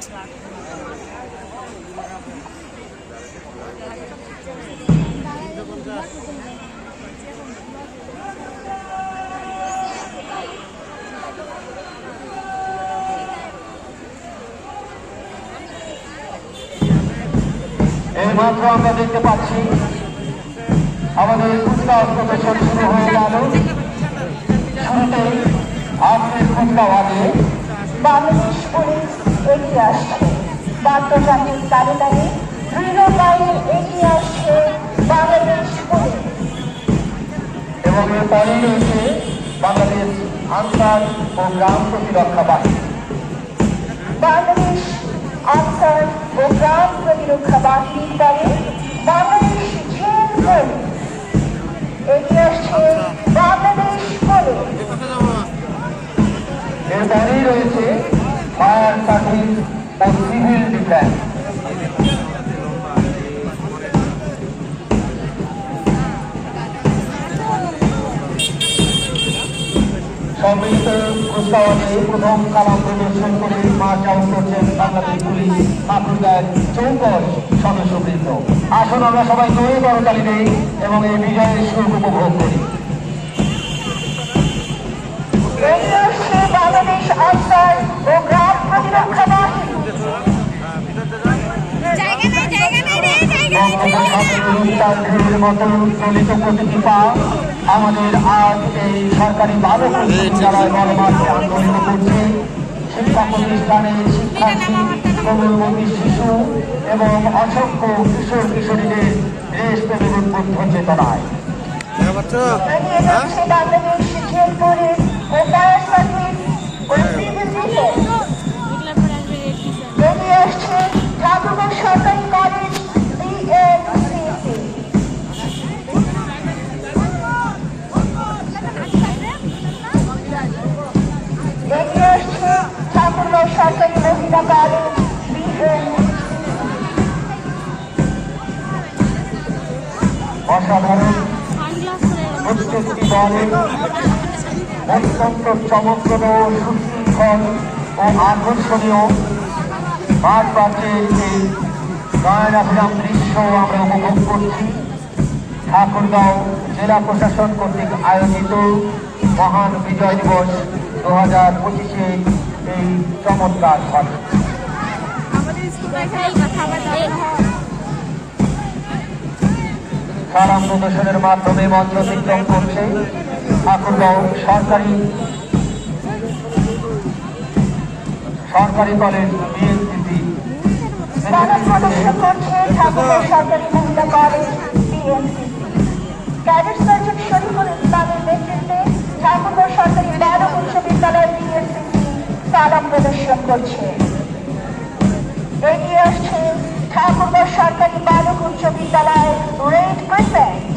এইমাত্র আমরা দেখতে পাচ্ছি আমাদের কুচকাওয়াজ প্রদর্শন শুরু হয়ে গেল। শুরুতেই আজকের কুচকাওয়াজে বাংলাদেশ পুলিশ এগিয়ে আসছে, বাদ্যযন্ত্রের তালে তালে দৃঢ় গায়ে এগিয়ে আসছে বাংলাদেশ পুলিশ। এবং এরপরেই রয়েছে বাংলাদেশ আনসার ও গ্রাম প্রতিরক্ষা বাহিনী। বাংলাদেশ আনসার ও গ্রাম প্রতিরক্ষা বাহিনীর দলে বাংলাদেশ জেল পুলিশ। এগিয়ে আসছে বাংলাদেশ পুলিশ। এরপরেই রয়েছে ফায়ার সার্ভিস ও সিভিল ডিফেন্স। সম্মিলিত কুচকাওয়াজে প্রথম কালাম প্রদর্শন করে মার্চ আউট করছেন বাংলাদেশ পুলিশ ঠাকুরগাঁয়ের চৌকস সদস্যবৃন্দ। আসুন আমরা সবাই জোরে করতালি দেই এবং এই বিজয়ের সুখ উপভোগ করি। এগিয়ে আসছে বাংলাদেশ আনসার ও গ্রাম প্রতিরক্ষা বাহিনী। মতো চলিত প্রতিটি পা আমাদের আজ এই সরকারি বালক বিদ্যালয় গণমাধ্যমে আন্দোলিত করছে। শিক্ষা প্রতিষ্ঠানের শিক্ষার্থী, কোমলমতি শিশু এবং অসংখ্য কিশোর কিশোরীদের দেশ প্রেমের উদ্বুদ্ধ চেতনায় এগিয়ে যাচ্ছে বাংলাদেশ জেল পুলিশ ও ফায়ার সার্ভিস ও সিভিল ডিফেন্স। এগিয়ে আসছে ঠাকুরগাঁও সরকারি কলেজ বিএনসিসি। এগিয়ে আসছে ঠাকুরগাঁও সরকারি মহিলা কলেজ বিএনসিসি। অসাধারণ প্রত্যেকটি দলে অত্যন্ত চমকপ্রদ, সুশৃঙ্খল ও আকর্ষণীয় মাঠ প্রান্তের এই গায়নাভিরাম দৃশ্য আমরা উপভোগ করছি। ঠাকুরগাঁও জেলা প্রশাসন কর্তৃক আয়োজিত মহান বিজয় দিবস 2025 এই চমৎকার ঘটনা। সালাম প্রদর্শনের মাধ্যমে মঞ্চ অতিক্রম করছে ঠাকুরগাঁও সরকারি কলেজ বিএনসিসি। প্রদর্শন করছে ঠাকুরগাঁও সরকারি মহিলা college BNCC. Cadet sergeant Shariful ইসলামের নেতৃত্বে ঠাকুরগাঁও সরকারি বালক উচ্চ বিদ্যালয় বিএনসিসি সালাম প্রদর্শন করছে। এগিয়ে আসছে ঠাকুরগাঁও সরকারি বালক উচ্চ বিদ্যালয় রেড ক্রিসেন্ট।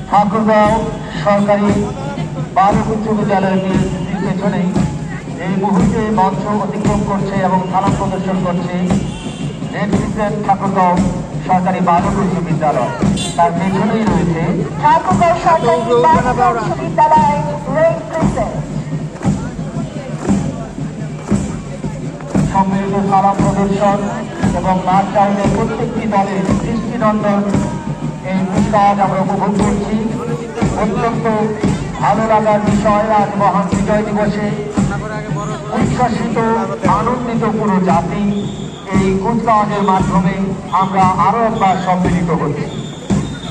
ঠাকুরগাঁও সরকারি বালক উচ্চ বিদ্যালয়ের বিএনসিসির পেছনেই এই মুহূর্তে মঞ্চ অতিক্রম করছে এবং সালাম প্রদর্শন করছে রেড ক্রিসেন্ট ঠাকুরগাঁও সরকারি বালক উচ্চ বিদ্যালয়। তার পেছনেই রয়েছে ঠাকুরগাঁও সরকারি বালক উচ্চ বিদ্যালয় রেড ক্রিসেন্ট। সম্মিলিত সালাম প্রদর্শন এবং মাঠ আউটের প্রত্যেকটি দলের দৃষ্টিনন্দন এই কুচকাওয়াজ আমরা উপভোগ করছি। অত্যন্ত ভালো লাগার বিষয়, আজ মহান বিজয় দিবসে উচ্ছ্বাসিত আনন্দিত পুরো জাতি এই কুচকাওয়াজের মাধ্যমে আমরা আরো একবার সম্মিলিত হচ্ছি।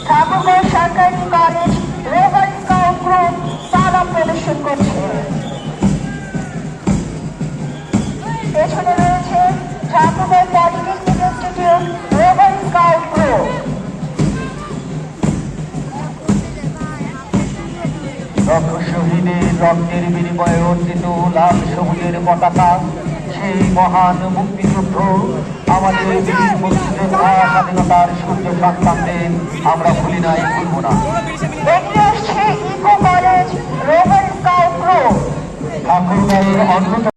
ঠাকুরগাঁও সরকারি কলেজ রোভার স্কাউট গ্রুপ সালাম প্রদর্শন করছে। পেছনে রয়েছে Thakurgaon polytechnic institute rover scout group. লক্ষ শহীদের রক্তের বিনিময়ে অর্জিত লাল সবুজের পতাকা, সেই মহান মুক্তিযুদ্ধ, আমাদের বীর মুক্তিযোদ্ধা স্বাধীনতার সূর্য সন্তানদের আমরা ভুলি নাই, ভুলব না। এগিয়ে আসছে eco college rover scout group. ঠাকুরগাঁয়ের অন্যতম